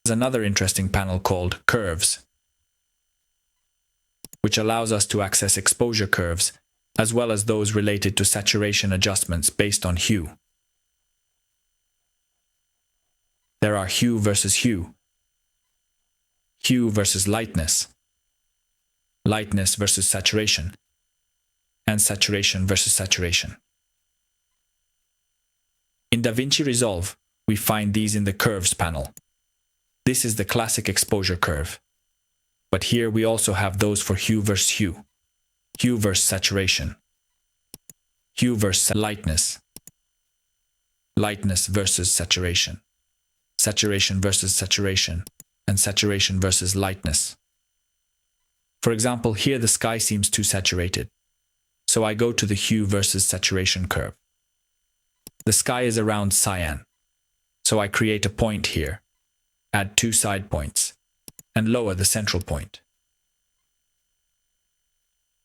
There's another interesting panel called Curves, which allows us to access exposure curves, as well as those related to saturation adjustments based on hue. There are hue versus hue, hue versus lightness, lightness versus saturation, and saturation versus saturation. In DaVinci Resolve, we find these in the Curves panel. This is the classic exposure curve. But here we also have those for hue versus hue, hue versus saturation, hue versus lightness, lightness versus saturation, saturation versus saturation, and saturation versus lightness. For example, here the sky seems too saturated, so I go to the hue versus saturation curve. The sky is around cyan, so I create a point here, add 2 side points, and lower the central point.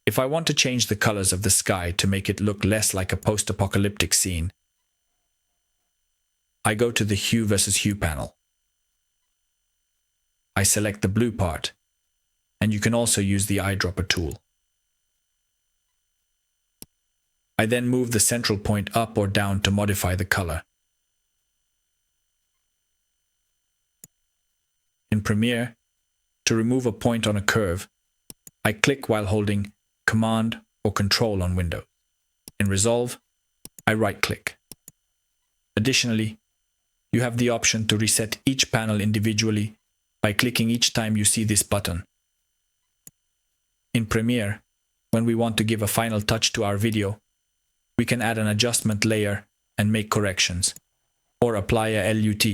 If I want to change the colors of the sky to make it look less like a post-apocalyptic scene, I go to the hue versus hue panel. I select the blue part, and you can also use the eyedropper tool. I then move the central point up or down to modify the color. In Premiere, to remove a point on a curve, I click while holding Command or Control on Windows. In Resolve, I right-click. Additionally, you have the option to reset each panel individually by clicking each time you see this button. In Premiere, when we want to give a final touch to our video, we can add an adjustment layer and make corrections, or apply a LUT.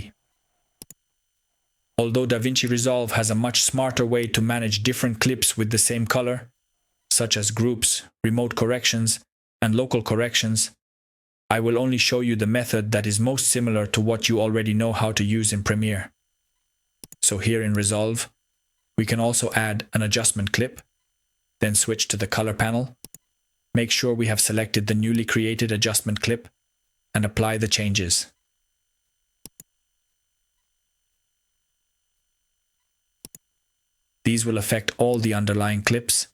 Although DaVinci Resolve has a much smarter way to manage different clips with the same color, such as groups, remote corrections, and local corrections, I will only show you the method that is most similar to what you already know how to use in Premiere. So here in Resolve, we can also add an adjustment clip, then switch to the color panel, make sure we have selected the newly created adjustment clip, and apply the changes. These will affect all the underlying clips,